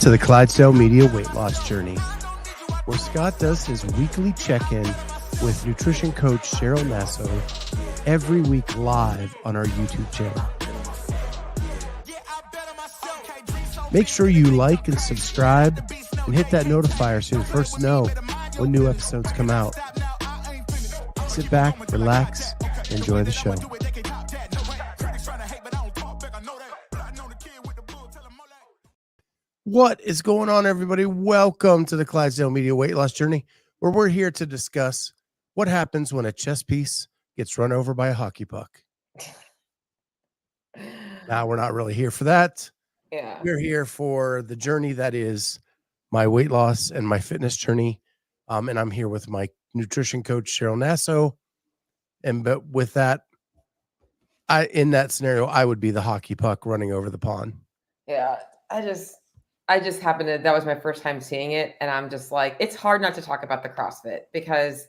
to the Clydesdale Media Weight Loss Journey, where Scott does his weekly check-in with nutrition coach Cheryl Nasso every week live on our YouTube channel. Make sure you like and subscribe and hit that notifier so you first know when new episodes come out. Sit back, relax, and enjoy the show. What is going on, everybody? Welcome to the Clydesdale Media Weight Loss Journey, where we're here to discuss what happens when a chess piece gets run over by a hockey puck. Now, we're not really here for that. Yeah. We're here for the journey that is my weight loss and my fitness journey. And I'm here with my nutrition coach, Cheryl Nasso. But with that, in that scenario, I would be the hockey puck running over the pond. Yeah. I just happened to, that was my first time seeing it. And I'm just like, it's hard not to talk about the CrossFit because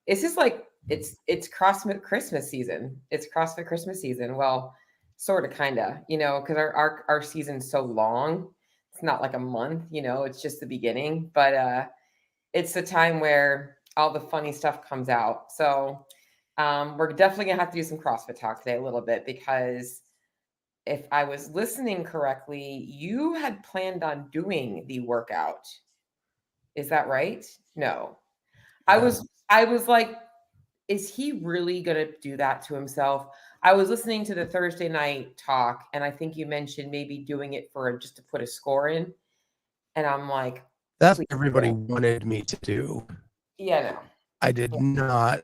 it's just like, it's CrossFit Christmas season. It's CrossFit Christmas season. Well, sort of, kind of, because our season's so long. It's not like a month, it's just the beginning, but it's the time where all the funny stuff comes out. So we're definitely gonna have to do some CrossFit talk today a little bit, because if I was listening correctly, you had planned on doing the workout. Is that right? No. I was like, is he really going to do that to himself? I was listening to the Thursday night talk, and I think you mentioned maybe doing it just to put a score in. And I'm like, that's what everybody wanted me to do. Yeah, no. I did not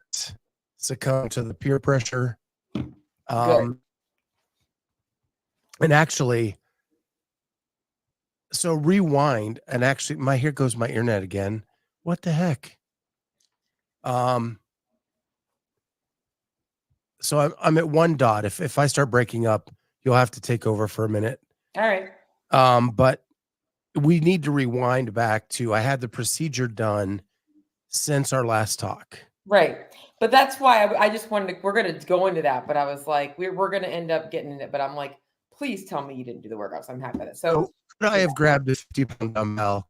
succumb to the peer pressure. Good. And actually, so rewind, and actually, here goes my internet again. What the heck? So I'm at 1 dot. If I start breaking up, you'll have to take over for a minute. All right. But we need to rewind back to, I had the procedure done since our last talk. Right. But that's why I just wanted to, we're going to go into that, but I was like, we're going to end up getting in it, but I'm like, please tell me you didn't do the workouts. I'm happy with it. So could I have grabbed a 50-pound dumbbell,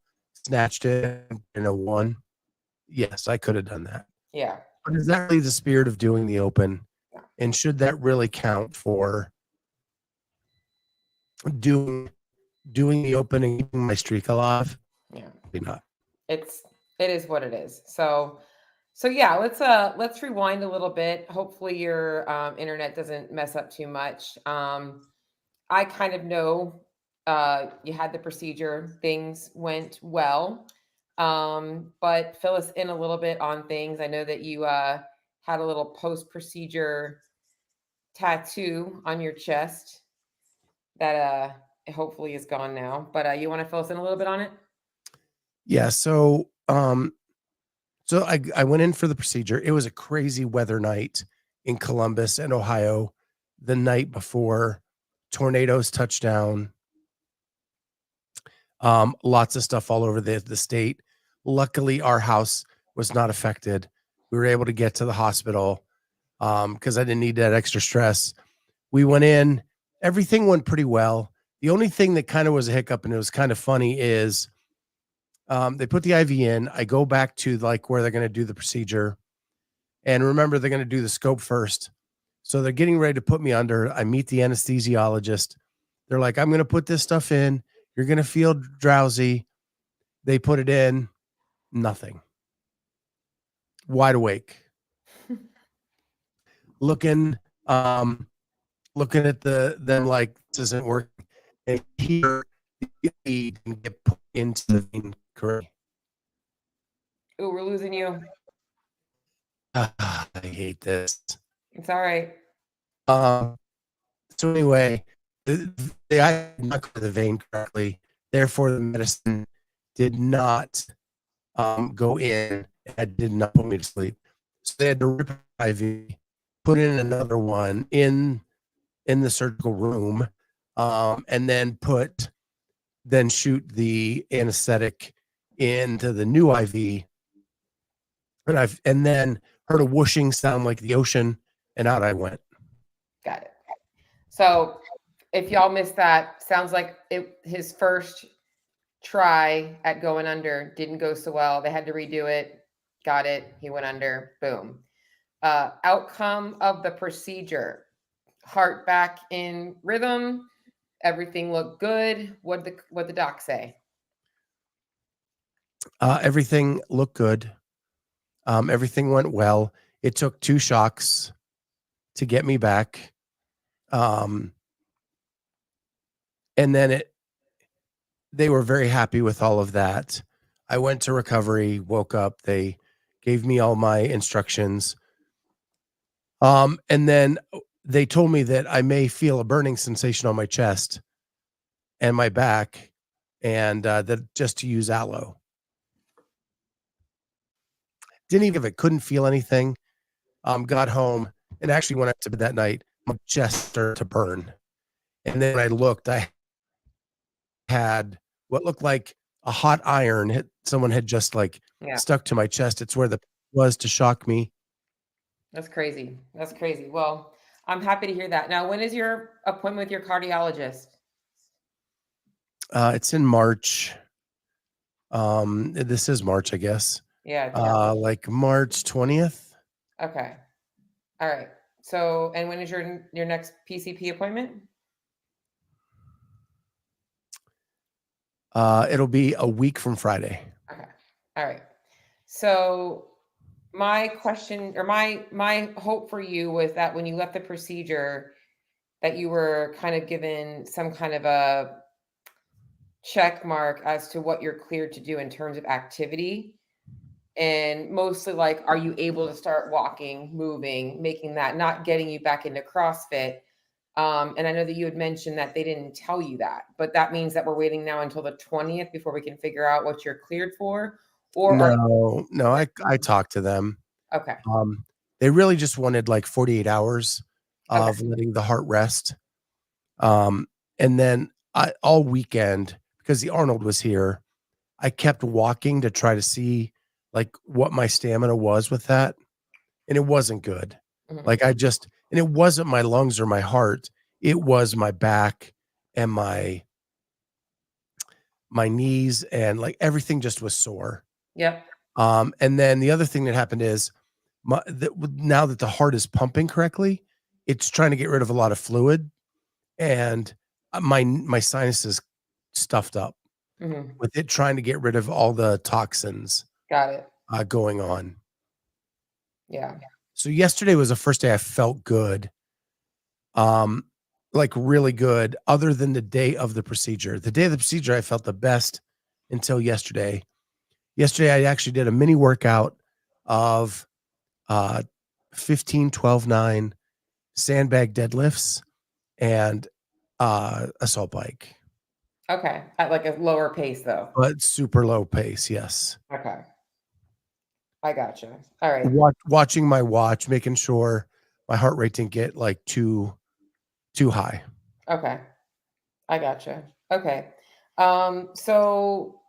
snatched it in a 1? Yes, I could have done that. Yeah. But is that really the spirit of doing the open? Yeah. And should that really count for doing the open and keeping my streak alive? Yeah. Maybe not. It is what it is. So yeah, let's rewind a little bit. Hopefully your internet doesn't mess up too much. I kind of know you had the procedure, things went well. But fill us in a little bit on things. I know that you had a little post-procedure tattoo on your chest that hopefully is gone now. But you want to fill us in a little bit on it? Yeah. So I went in for the procedure. It was a crazy weather night in Columbus and Ohio the night before. Tornadoes touched down. Lots of stuff all over the state. Luckily, our house was not affected. We were able to get to the hospital because I didn't need that extra stress. We went in. Everything went pretty well. The only thing that kind of was a hiccup, and it was kind of funny, is they put the IV in. I go back to like where they're going to do the procedure. And remember, they're going to do the scope first. So they're getting ready to put me under. I meet the anesthesiologist. They're like, I'm going to put this stuff in. You're going to feel drowsy. They put it in. Nothing. Wide awake. looking at them like this isn't working. And here you can get put into the vein correctly. Ooh, we're losing you. I hate this. It's all right. So anyway, I did not go to the vein correctly. Therefore, the medicine did not go in. It did not put me to sleep. So they had to rip IV, put in another one in the surgical room, and then shoot the anesthetic into the new IV. And then heard a whooshing sound like the ocean, and out I went. Got it. So if y'all missed that, sounds like his first try at going under, didn't go so well. They had to redo it. Got it. He went under. Boom. Outcome of the procedure. Heart back in rhythm. Everything looked good. What the doc say? Everything looked good. Everything went well. It took 2 shocks to get me back. Um, and then they were very happy with all of that. I went to recovery, woke up, they gave me all my instructions. And then they told me that I may feel a burning sensation on my chest and my back, and that just to use aloe. Didn't even if it couldn't feel anything. Got home and actually went out to bed that night. My chest started to burn, and then when I looked, I had what looked like a hot iron. Someone had just like Yeah, stuck to my chest. It's where the was to shock me. that's crazy. That's crazy. Well, I'm happy to hear that. Now, when is your appointment with your cardiologist? It's in March. This is March, I guess. Yeah, it's March. Like March 20th. Okay. All right. So, and when is your next PCP appointment? It'll be a week from Friday. Okay. All right. So, my question or my hope for you was that when you left the procedure, that you were kind of given some kind of a check mark as to what you're cleared to do in terms of activity. And mostly like, are you able to start walking, moving, making that, not getting you back into CrossFit? And I know that you had mentioned that they didn't tell you that, but that means that we're waiting now until the 20th before we can figure out what you're cleared for. Or are No, no, I talked to them. okay. Um, they really just wanted like 48 hours Okay. of letting the heart rest. And then all weekend, because the Arnold was here, I kept walking to try to see like what my stamina was with that. And it wasn't good. Mhm. Like and it wasn't my lungs or my heart. It was my back and my knees and like everything just was sore. Yep. And then the other thing that happened is now that the heart is pumping correctly, it's trying to get rid of a lot of fluid, and my sinuses stuffed up Mhm. with it trying to get rid of all the toxins Got it. going on. Yeah. So yesterday was the first day I felt good, um, like really good, other than the day of the procedure. The day of the procedure, I felt the best until yesterday. Yesterday, I actually did a mini workout of uh, 15, 12, 9 sandbag deadlifts and assault bike, Okay. At like a lower pace though. but super low pace. Yes. Okay. I gotcha. All right. Watching my watch, making sure my heart rate didn't get like too high. Okay. I gotcha. Okay. So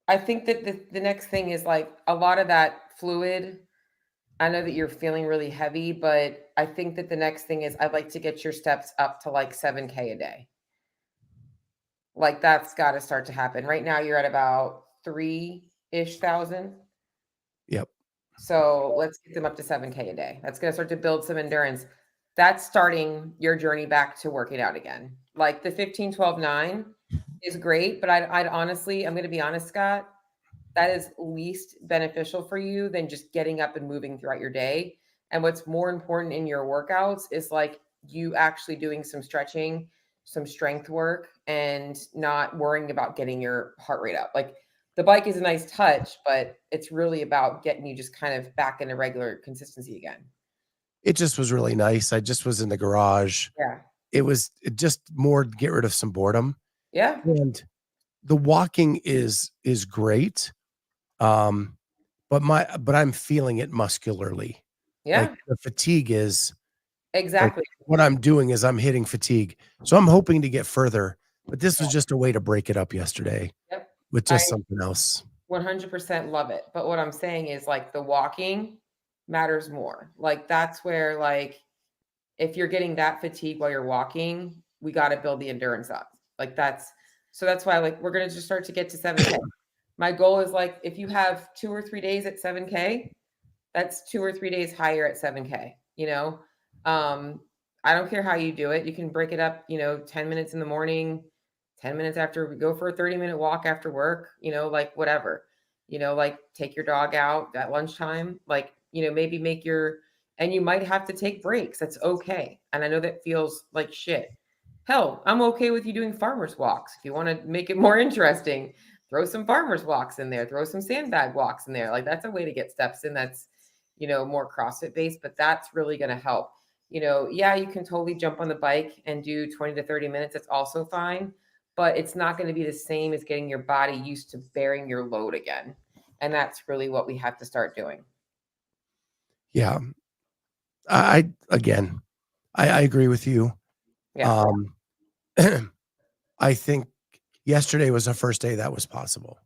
I think that the next thing is like a lot of that fluid. I know that you're feeling really heavy, but I think that the next thing is I'd like to get your steps up to like 7K a day. Like that's got to start to happen. Right now you're at about 3-ish thousand. Yep. So let's get them up to 7K a day. That's going to start to build some endurance. That's starting your journey back to working out again. Like the 15, 12, 9 is great, but I'd honestly, I'm going to be honest, Scott, that is least beneficial for you than just getting up and moving throughout your day. And what's more important in your workouts is like you actually doing some stretching, some strength work, and not worrying about getting your heart rate up. Like the bike is a nice touch, but it's really about getting you just kind of back into regular consistency again. It just was really nice. I just was in the garage. Yeah. It just more to get rid of some boredom. Yeah. And the walking is great. Um, but I'm feeling it muscularly. Like Yeah. the fatigue is like Exactly. what I'm doing is I'm hitting fatigue. So I'm hoping to get further, but this was just a way to break it up yesterday Yep. with I just something else. 100% love it. But what I'm saying is like the walking matters more. Like that's where like if you're getting that fatigue while you're walking, we got to build the endurance up. Like that's So that's why like we're gonna just start to get to 7K. My goal is like if you have 2 or 3 days at 7K, that's 2 or 3 days higher at 7K, you know? I don't care how you do it. You can break it up, 10 minutes in the morning, 10 minutes after we go for a 30-minute walk after work, like whatever. Like take your dog out at lunchtime, like, maybe and you might have to take breaks. That's okay. And I know that feels like shit. Hell, I'm okay with you doing farmers walks. If you want to make it more interesting, throw some farmers walks in there, throw some sandbag walks in there. Like that's a way to get steps in. That's, more CrossFit based, but that's really going to help. Yeah, you can totally jump on the bike and do 20 to 30 minutes. That's also fine, but it's not going to be the same as getting your body used to bearing your load again. And that's really what we have to start doing. Yeah. I agree with you. Yeah. I think yesterday was the first day that was possible.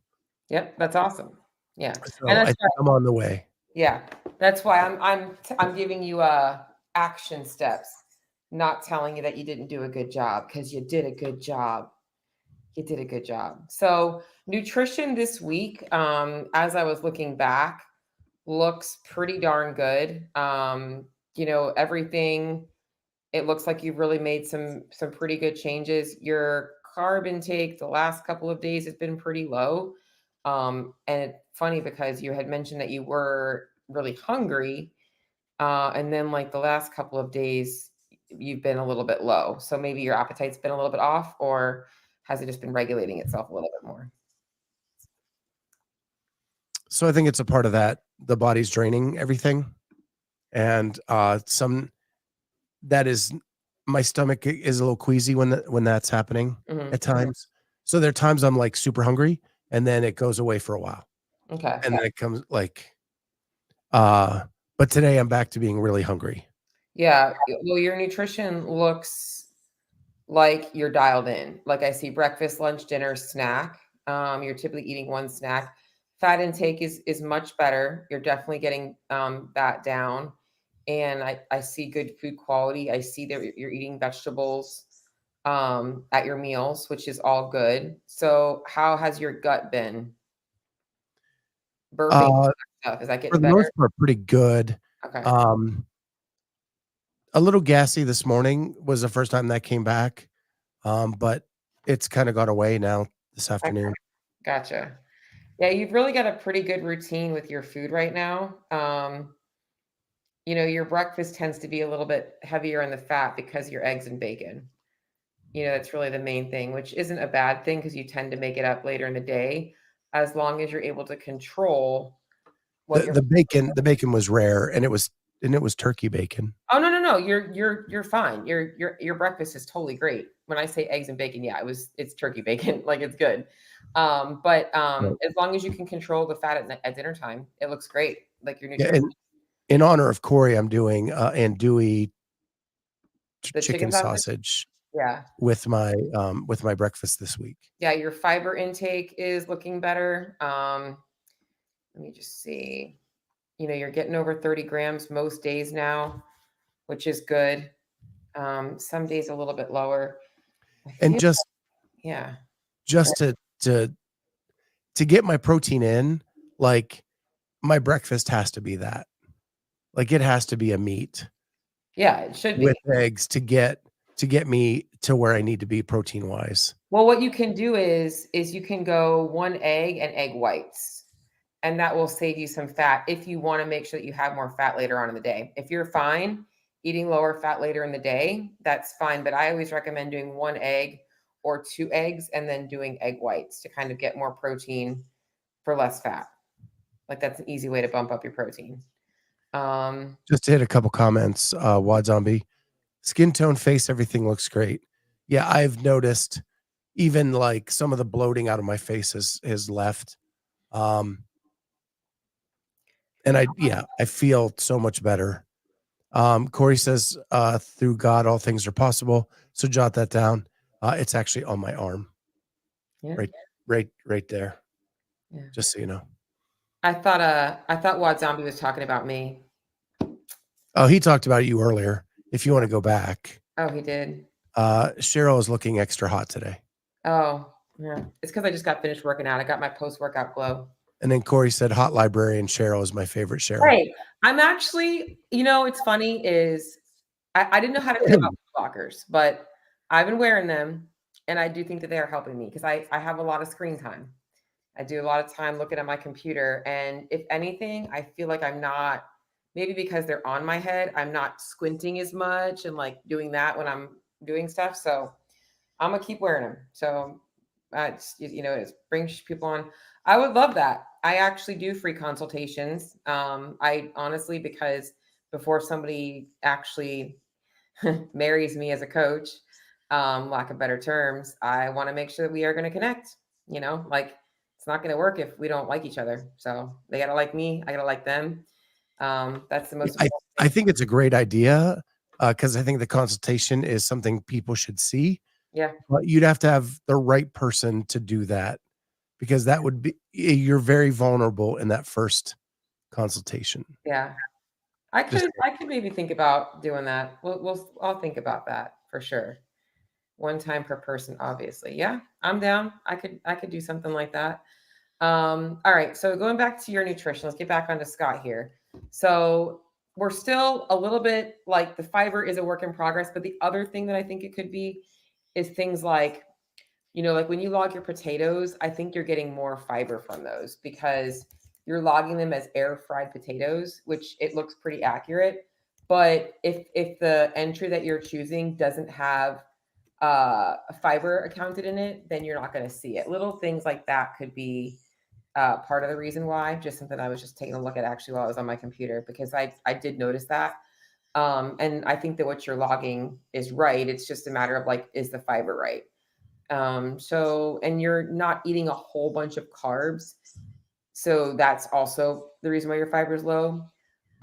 Yep. That's awesome. Yeah. So And I that's think I'm on the way. Yeah, that's why I'm giving you action steps, not telling you that you didn't do a good job because you did a good job. You did a good job. So nutrition this week, as I was looking back, looks pretty darn good. Everything. It looks like you've really made some pretty good changes. Your carb intake the last couple of days has been pretty low. And it's funny because you had mentioned that you were really hungry. And then like the last couple of days, you've been a little bit low. So maybe your appetite's been a little bit off, or has it just been regulating itself a little bit more? So I think it's a part of that. The body's draining everything. And some that is my stomach is a little queasy when that's happening at times. So there are times I'm like super hungry and then it goes away for a while. Okay. And then it comes like but today I'm back to being really hungry. Yeah. Well, your nutrition looks like you're dialed in. Like I see breakfast, lunch, dinner, snack. You're typically eating one snack. Fat intake is much better. You're definitely getting that down. And I see good food quality. I see that you're eating vegetables at your meals, which is all good. So how has your gut been? Burping stuff. Is that For getting the better? most part, pretty good. Okay. A little gassy this morning was the first time that came back. But it's kind of got away now this afternoon. Okay. Gotcha. Yeah, you've really got a pretty good routine with your food right now. Your breakfast tends to be a little bit heavier in the fat because your eggs and bacon. That's really the main thing, which isn't a bad thing because you tend to make it up later in the day, as long as you're able to control what The bacon was rare and it was turkey bacon. Oh no. You're fine. Your breakfast is totally great. When I say eggs and bacon, yeah, it's turkey bacon. Like it's good. But as long as you can control the fat at dinner time, it looks great. Like your nutrition. And in honor of Corey, I'm doing andouille The chicken sausage Yeah. with my breakfast this week. Yeah, your fiber intake is looking better. Let me just see. You're getting over 30 grams most days now, which is good. Some days a little bit lower. And just to get my protein in, like my breakfast has to be that. Like it has to be a meat. Yeah, it should be. With eggs to get me to where I need to be protein wise. Well, what you can do is you can go one egg and egg whites, and that will save you some fat if you want to make sure that you have more fat later on in the day. If you're fine eating lower fat later in the day, that's fine. But I always recommend doing one egg or two eggs and then doing egg whites to kind of get more protein for less fat. Like that's an easy way to bump up your protein. Just to hit a couple comments, Wad Zombie, skin tone, face, everything looks great. Yeah, I've noticed even like some of the bloating out of my face has left. And I feel so much better. Corey says, through God, all things are possible. So jot that down. It's actually on my arm. Yeah. Right there. Yeah. Just so you know. I thought Wad Zombie was talking about me. Oh, he talked about you earlier. If you want to go back. Oh, he did. Cheryl is looking extra hot today. Oh, Yeah. It's because I just got finished working out. I got my post-workout glow. And then Corey said hot librarian Cheryl is my favorite Cheryl. Hey, I'm actually, it's funny is I didn't know how to feel about blockers, but I've been wearing them and I do think that they are helping me because I have a lot of screen time. I do a lot of time looking at my computer. And if anything, I feel like I'm not, maybe because they're on my head, I'm not squinting as much and like doing that when I'm doing stuff. So I'm gonna keep wearing them. So it brings people on. I would love that. I actually do free consultations. I honestly, because before somebody actually marries me as a coach, lack of better terms, I want to make sure that we are going to connect. Like it's not going to work if we don't like each other. So they got to like me. I got to like them. That's the most important I thing. think it's a great idea because I think the consultation is something people should see. Yeah. But you'd have to have the right person to do that because that would be you're very vulnerable in that first consultation. Yeah. I Just could maybe think about doing that. I'll think about that for sure. One time per person, obviously. Yeah, I'm down. I could do something like that. All right. So going back to your nutrition, let's get back onto Scott here. So we're still a little bit like the fiber is a work in progress, but the other thing that I think it could be is things like, like when you log your potatoes, I think you're getting more fiber from those because you're logging them as air fried potatoes, which it looks pretty accurate. But if the entry that you're choosing doesn't have fiber accounted in it, then you're not going to see it. Little things like that could be part of the reason why. Just something I was just taking a look at actually while I was on my computer because I did notice that. And I think that what you're logging is right. It's just a matter of like, is the fiber right? And you're not eating a whole bunch of carbs. So that's also the reason why your fiber is low.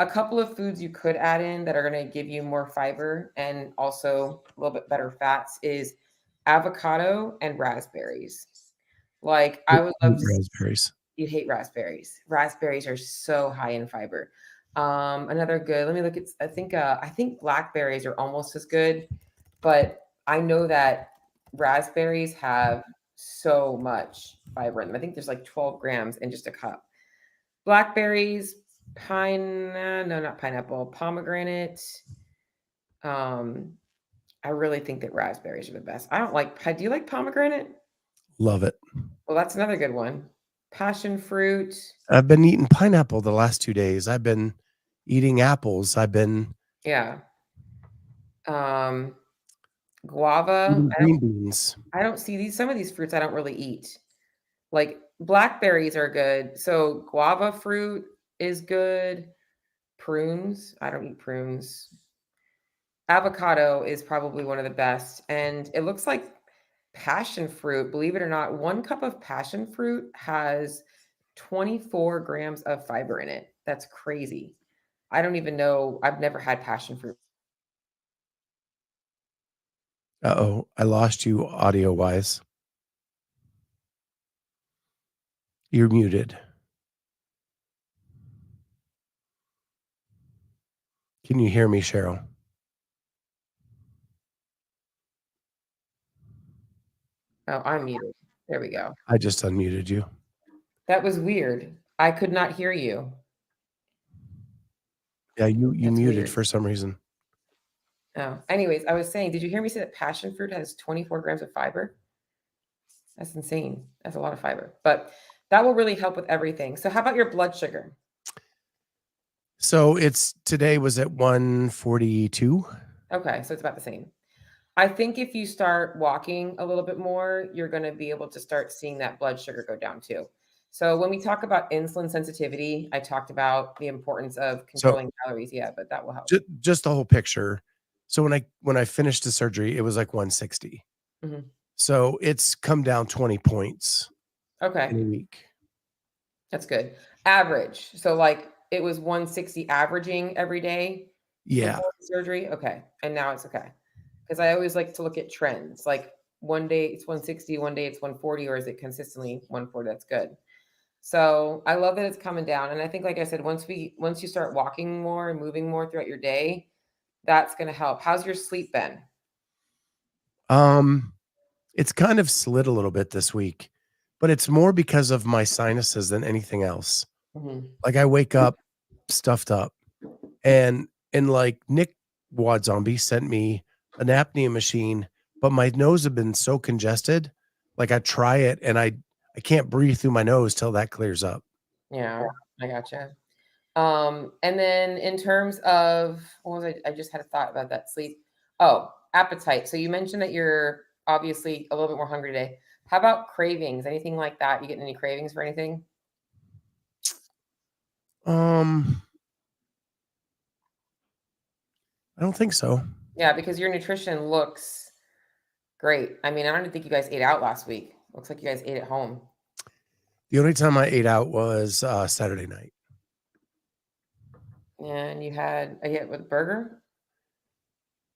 A couple of foods you could add in that are going to give you more fiber and also a little bit better fats is avocado and raspberries. Like I would love to raspberries. you hate raspberries. Raspberries are so high in fiber. Another good, let me look at I think blackberries are almost as good, but I know that raspberries have so much fiber in them. I think there's like 12 grams in just a cup. Blackberries, no, not pineapple, pomegranate. Um, I really think that raspberries are the best. I don't like, do you like pomegranate? Love it. Well, that's another good one. Passion fruit. I've been eating pineapple the last 2 days. I've been eating apples. I've been Yeah. Guava. eating green beans. I don't see these, some of these fruits I don't really eat. Like blackberries are good. So guava fruit is good. Prunes. I don't eat prunes. Avocado is probably one of the best. And it looks like passion fruit, believe it or not, 1 cup of passion fruit has 24 grams of fiber in it. That's crazy. I don't even know. I've never had passion fruit. Uh-oh, I lost you audio wise. You're muted. Can you hear me, Cheryl? Oh, I'm muted. There we go. I just unmuted you. That was weird. I could not hear you. Yeah, you That's muted weird. for some reason. Oh, anyways, I was saying, did you hear me say that passion fruit has 24 grams of fiber? That's insane. That's a lot of fiber, but that will really help with everything. So, how about your blood sugar? So today was at 142. Okay, so it's about the same. I think if you start walking a little bit more, you're going to be able to start seeing that blood sugar go down too. So when we talk about insulin sensitivity, I talked about the importance of So controlling calories. Yeah, but that will help. just the whole picture. So when I finished the surgery, it was like 160. Mhm. So it's come down 20 points in a Okay, week. that's good. Average. So like it was 160 averaging every day Yeah. before the surgery. Okay, and now it's okay. Because I always like to look at trends. Like one day it's 160, one day it's 140, or is it consistently 140? That's good. So I love that it's coming down. And I think, like I said, once you start walking more and moving more throughout your day, that's going to help. How's your sleep been? Um, It's kind of slid a little bit this week, but it's more because of my sinuses than anything else. Mhm. Like I wake up stuffed up and like Nick Wad Zombie sent me an apnea machine, but my nose had been so congested. Like I try it and I can't breathe through my nose till that clears up. Yeah, I gotcha. And then in terms of what was I just had a thought about that sleep. Oh, appetite. So you mentioned that you're obviously a little bit more hungry today. How about cravings? Anything like that? You getting any cravings for anything? Um, I don't think so. Yeah, because your nutrition looks great. I mean, I don't think you guys ate out last week. Looks like you guys ate at home. The only time I ate out was Saturday night. And you had I get with burger?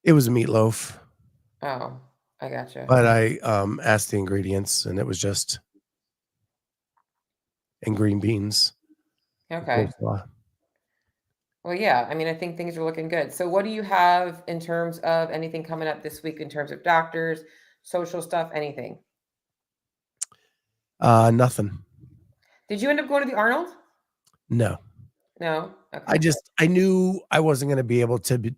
It was a meatloaf, Oh, I gotcha. but I asked the ingredients and it was just and green beans and Okay. coleslaw. Well, yeah, I mean, I think things are looking good. So what do you have in terms of anything coming up this week in terms of doctors, social stuff, anything? Nothing. Did you end up going to the Arnold? No. No? Okay. I knew I wasn't gonna be able to be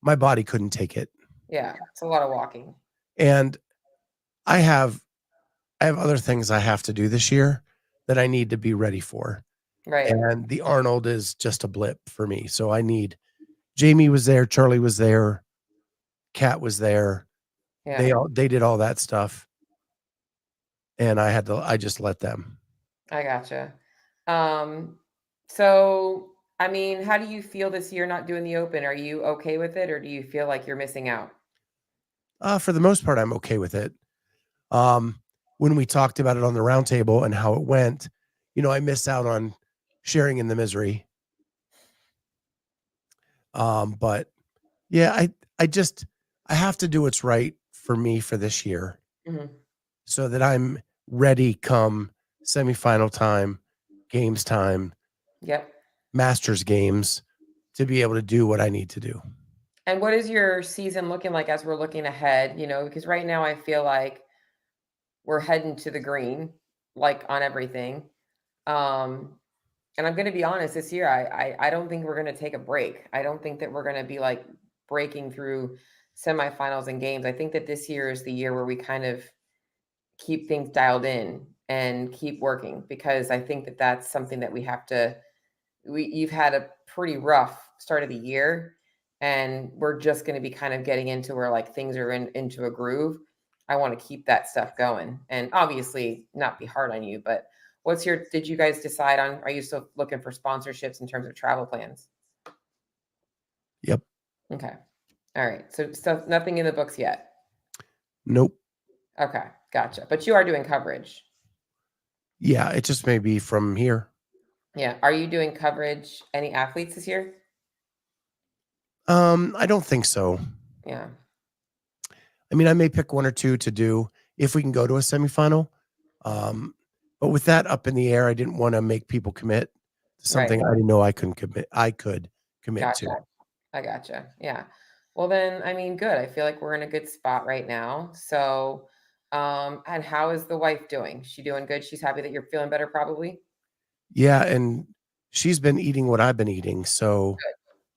my body couldn't take it. Yeah, it's a lot of walking. And I have I have other things I have to do this year that I need to be ready for. Right. And the Arnold is just a blip for me. So I need Jamie was there, Charlie was there, Kat was there. Yeah, They did all that stuff and I just let them. I gotcha. Um, so I mean, how do you feel this year not doing the open? Are you okay with it or do you feel like you're missing out? For the most part I'm okay with it. Um when we talked about it on the roundtable and how it went, I miss out on sharing in the misery. But yeah, I just I have to do what's right for me for this year Mhm. so that I'm ready come semifinal time, games time, Yep. Masters games to be able to do what I need to do. And what is your season looking like as we're looking ahead? Because right now I feel like we're heading to the green, like on everything. Um, and I'm gonna be honest, this year I don't think we're gonna take a break. I don't think that we're gonna be like breaking through semifinals and games. I think that this year is the year where we kind of keep things dialed in and keep working because I think that that's something that we have to you've had a pretty rough start of the year and we're just going to be kind of getting into where like things are into a groove. I want to keep that stuff going and obviously not be hard on you, but did you guys decide on, are you still looking for sponsorships in terms of travel plans? Yep. Okay. All right. So stuff, nothing in the books yet. Nope. Okay. Gotcha. But you are doing coverage. Yeah, it just may be from here. Yeah. Are you doing coverage? Any athletes this year? I don't think so. Yeah. I mean, I may pick one or two to do if we can go to a semifinal. Um, but with that up in the air, I didn't want to make people commit to Right. something I didn't know I could commit to. Gotcha. I gotcha. Yeah. Well, then, I mean, good. I feel like we're in a good spot right now. So, and how is the wife doing? She doing good? She's happy that you're feeling better, probably. Yeah, and she's been eating what I've been eating, so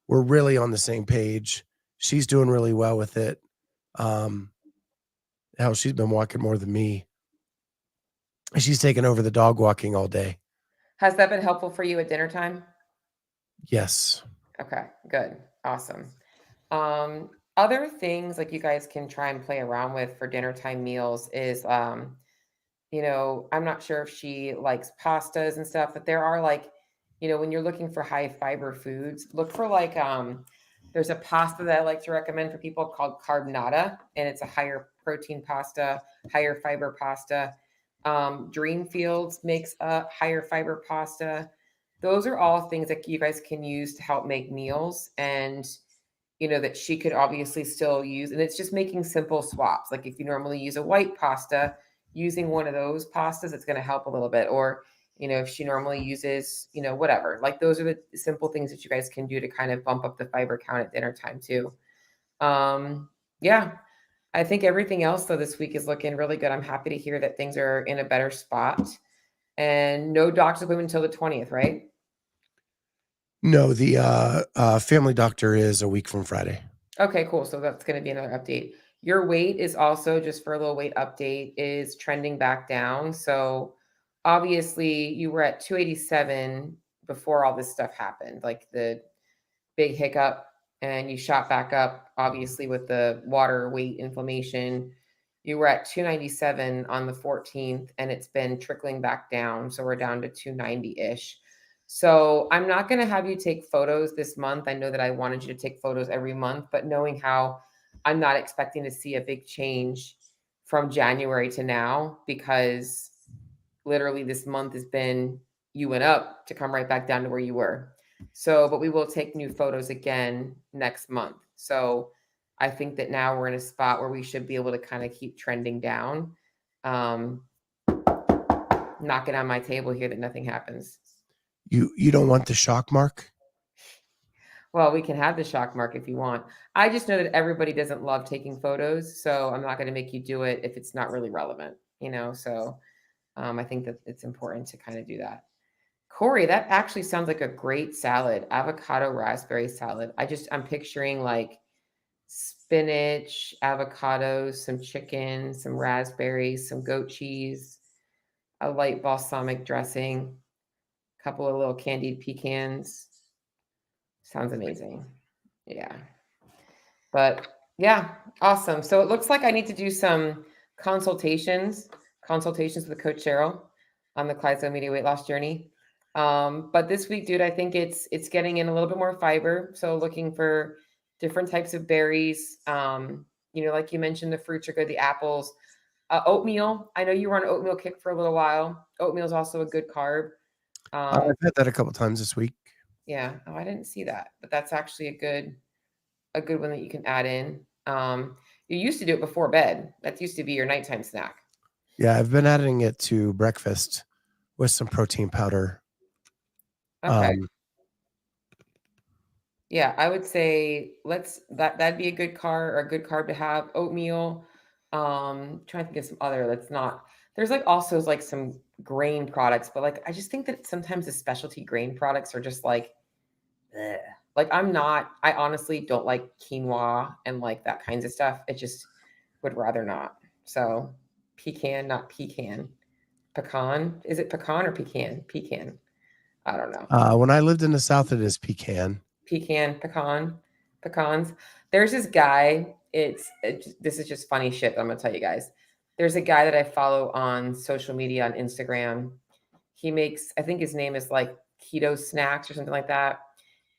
we're really on the same page. She's doing really well with it. Um, hell, she's been walking more than me. She's taken over the dog walking all day. Has that been helpful for you at dinner time? Yes. Okay, good. Awesome. Other things like you guys can try and play around with for dinner time meals is I'm not sure if she likes pastas and stuff, but there are like, when you're looking for high fiber foods, look for like there's a pasta that I like to recommend for people called carbonara, and it's a higher protein pasta, higher fiber pasta. Dreamfields makes a higher fiber pasta. Those are all things that you guys can use to help make meals and that she could obviously still use. And it's just making simple swaps. Like if you normally use a white pasta, using one of those pastas, it's going to help a little bit. Or, if she normally uses, whatever. Like those are the simple things that you guys can do to kind of bump up the fiber count at dinner time too. Yeah. I think everything else though this week is looking really good. I'm happy to hear that things are in a better spot. And no doctor's appointment until the 20th, right? No, the family doctor is a week from Friday. Okay, cool. So that's going to be another update. Your weight is also, just for a little weight update, is trending back down. So obviously you were at 287 before all this stuff happened, like the big hiccup, and you shot back up, obviously, with the water weight inflammation. You were at 297 on the 14th, and it's been trickling back down. So we're down to 290-ish. So I'm not going to have you take photos this month. I know that I wanted you to take photos every month, but knowing how I'm not expecting to see a big change from January to now, because literally this month has been, you went up to come right back down to where you were. So, but we will take new photos again next month. So I think that now we're in a spot where we should be able to kind of keep trending down. Knock it on my table here that nothing happens. You don't want the shock mark? Well, we can have the shock mark if you want. I just know that everybody doesn't love taking photos, so I'm not going to make you do it if it's not really relevant, you know? So I think that it's important to kind of do that. Corey, that actually sounds like a great salad. Avocado raspberry salad. I'm picturing like spinach, avocados, some chicken, some raspberries, some goat cheese, a light balsamic dressing, a couple of little candied pecans. Sounds amazing. Yeah. But yeah, awesome. So it looks like I need to do some consultations with Coach Cheryl on the Clydesdale Media Weight Loss Journey. But this week, dude, I think it's getting in a little bit more fiber. So looking for different types of berries. Like you mentioned, the fruits are good, the apples, oatmeal. I know you were on oatmeal kick for a little while. Oatmeal is also a good carb. I've had that a couple times this week. Yeah. Oh, I didn't see that, but that's actually a good one that you can add in. You used to do it before bed. That used to be your nighttime snack. Yeah, I've been adding it to breakfast with some protein powder. Okay. Yeah, I would say that'd be a good carb to have. Oatmeal. Trying to think of some other that's not. There's like also like some grain products, but like I just think that sometimes the specialty grain products are just like, ugh. Like I honestly don't like quinoa and like that kinds of stuff. It just would rather not. So pecan, not pecan. Pecan. Is it pecan or pecan? Pecan. I don't know. When I lived in the South, it is pecan. Pecans. There's this guy. This is just funny shit that I'm gonna tell you guys. There's a guy that I follow on social media on Instagram. He makes, I think his name is like keto snacks or something like that.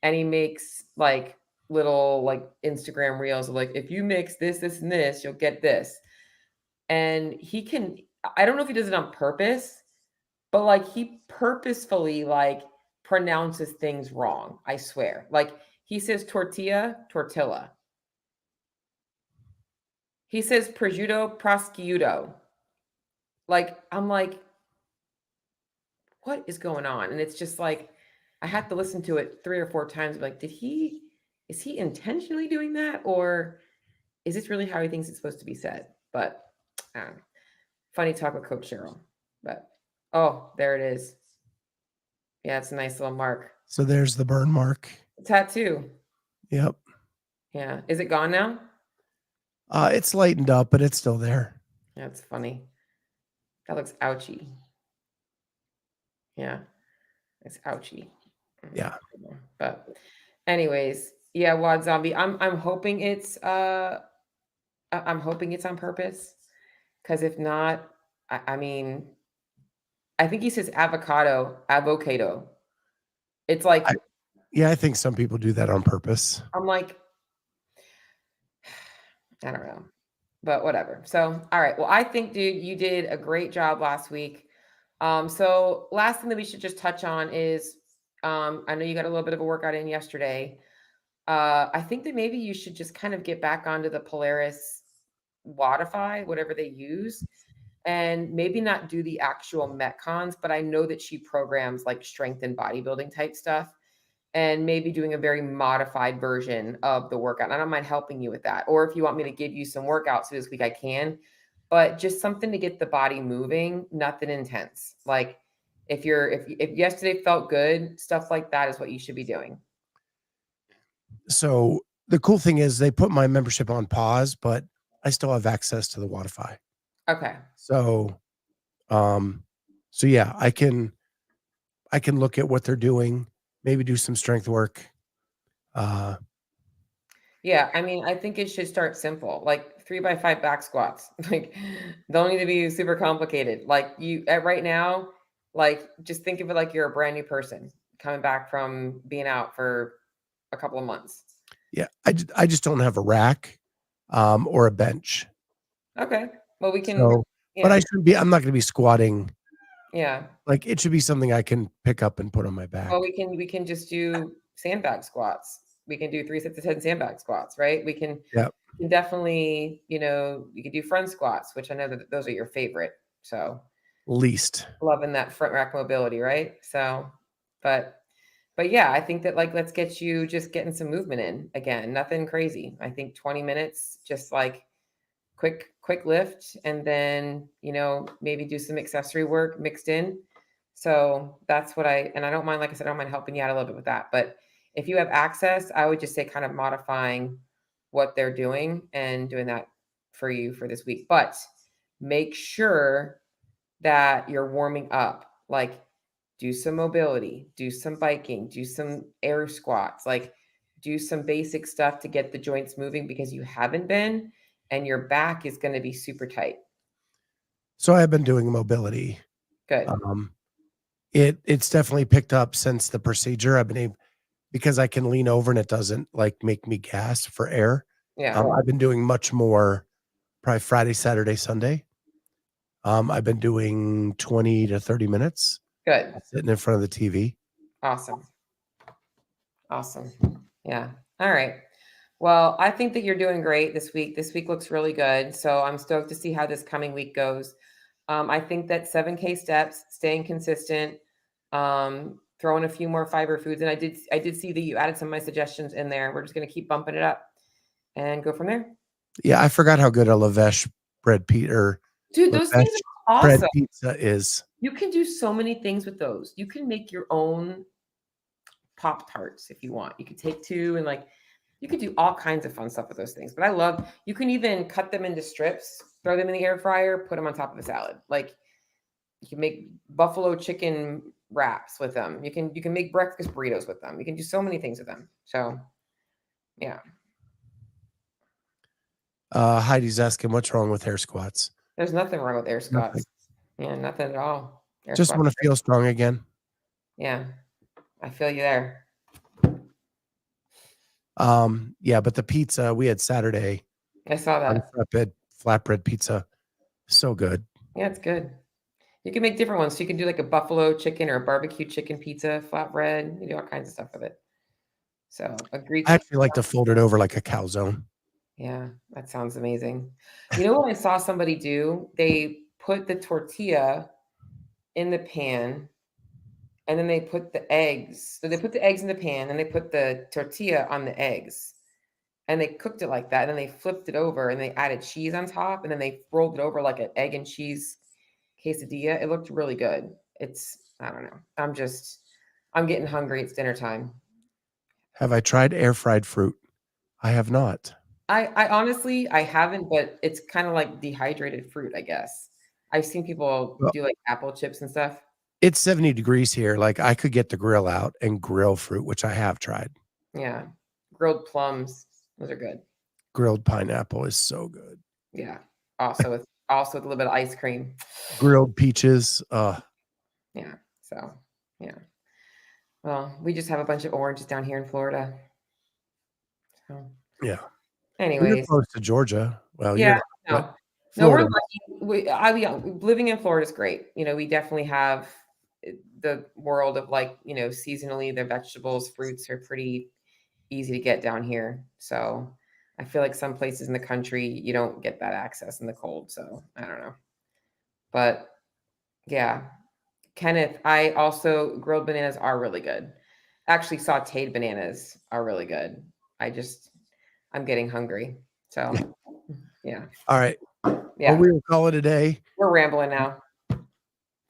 And he makes like little like Instagram reels of like, if you mix this, this, and this, you'll get this. And I don't know if he does it on purpose, but like he purposefully like pronounces things wrong. I swear. Like he says tortilla. He says prosciutto. Like I'm like, what is going on? And it's just like I have to listen to it 3 or 4 times. Like, is he intentionally doing that, or is this really how he thinks it's supposed to be said? But funny talk with Coach Cheryl. But oh, there it is. Yeah, it's a nice little mark. So there's the burn mark. Tattoo. Yep. Yeah. Is it gone now? It's lightened up, but it's still there. That's funny. That looks ouchy. Yeah. It's ouchy. Yeah. But anyways, yeah, Wad Zombie. I'm hoping it's on purpose. Because if not, I mean, I think he says avocado. It's like I think some people do that on purpose. I'm like, I don't know, but whatever. So, all right. Well, I think, dude, you did a great job last week. So last thing that we should just touch on is, I know you got a little bit of a workout in yesterday. I think that maybe you should just kind of get back onto the Polaris Wodify, whatever they use, and maybe not do the actual Metcons, but I know that she programs like strength and bodybuilding type stuff. and maybe doing a very modified version of the workout. And I don't mind helping you with that. Or if you want me to give you some workouts for this week, I can. But just something to get the body moving, nothing intense. Like if yesterday felt good, stuff like that is what you should be doing. So the cool thing is they put my membership on pause, but I still have access to the Wi-Fi. Okay. So, so yeah, I can look at what they're doing, maybe do some strength work. Yeah, I mean, I think it should start simple, like 3x5 back squats. Like, don't need to be super complicated. Like right now, like just think of it like you're a brand new person coming back from being out for a couple of months. Yeah, I just don't have a rack, or a bench. Okay, well we can, So, but yeah, I'm not going to be squatting. yeah. Like it should be something I can pick up and put on my Well, back. we can just do sandbag squats. We can do 3 sets of 10 sandbag squats, right? Yeah, We can definitely, you can do front squats, which I know that those are your favorite. So least. loving that front rack mobility, right? So, but yeah, I think that like let's get you just getting some movement in again. Nothing crazy. I think 20 minutes, just like quick lift, and then maybe do some accessory work mixed in. So that's what I don't mind, like I said, I don't mind helping you out a little bit with that. But if you have access, I would just say kind of modifying what they're doing and doing that for you for this week. But make sure that you're warming up. Like do some mobility, do some biking, do some air squats, like do some basic stuff to get the joints moving because you haven't been, and your back is going to be super tight. So I've been doing mobility. Good. Um, it's definitely picked up since the procedure. I've been able, because I can lean over and it doesn't like make me gas for air. Yeah. I've been doing much more, probably Friday, Saturday, Sunday. I've been doing 20 to 30 minutes Good. sitting in front of the TV. Awesome. Awesome. Yeah. All right. Well, I think that you're doing great this week. This week looks really good. So I'm stoked to see how this coming week goes. I think that 7K steps, staying consistent, throwing a few more fiber foods. And I did see that you added some of my suggestions in there. We're just going to keep bumping it up and go from there. Yeah, I forgot how good a Lavesh bread pizza Dude, those things are bread awesome. pizza is. You can do so many things with those. You can make your own Pop Tarts if you want. You could take two and like you could do all kinds of fun stuff with those things. But I love you can even cut them into strips, throw them in the air fryer, put them on top of a salad. Like you can make buffalo chicken wraps with them. You can make breakfast burritos with them. You can do so many things with them. So yeah. Heidi's asking what's wrong with air squats. There's nothing wrong with air Nothing. squats. Yeah, nothing at all. Air Just squats. want to feel strong again. Yeah. I feel you there. Yeah, but the pizza we had Saturday I saw on that. flatbread pizza, so good. Yeah, it's good. You can make different ones. So you can do like a buffalo chicken or a barbecue chicken pizza, flatbread. You do all kinds of stuff with it. So a I Greek. actually like to fold it over like a calzone. Yeah, that sounds amazing. You know what I saw somebody do? They put the tortilla in the pan and then they put the eggs. So they put the eggs in the pan and they put the tortilla on the eggs and they cooked it like that. And then they flipped it over and they added cheese on top and then they rolled it over like an egg and cheese quesadilla. It looked really good. I don't know. I'm getting hungry. It's dinner time. Have I tried air fried fruit? I have not. I honestly, I haven't, but it's kind of like dehydrated fruit, I guess. I've seen people Well, do like apple chips and stuff. it's 70 degrees here. Like I could get the grill out and grill fruit, which I have tried. Yeah. Grilled plums. Those are good. Grilled pineapple is so good. Yeah. Also with a little bit of ice cream. Grilled peaches. Yeah. So yeah. Well, we just have a bunch of oranges down here in Florida. So Yeah. We're anyways, close to Georgia. Well, you're yeah, not, but no, we're Florida. lucky. Living in Florida is great. We definitely have the world of like, seasonally the vegetables, fruits are pretty easy to get down here. So I feel like some places in the country you don't get that access in the cold. So I don't know. But yeah, Kenneth, I also grilled bananas are really good. actually sauteed bananas are really good. I'm getting hungry. So yeah. All right. Yeah. Well, we will call it a day. We're rambling now.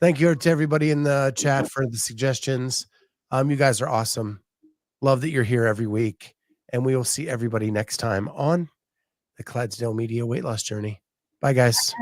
Thank you to everybody in the chat for the suggestions. You guys are awesome. Love that you're here every week. And we will see everybody next time on the Clydesdale Media Weight Loss Journey. Bye, guys.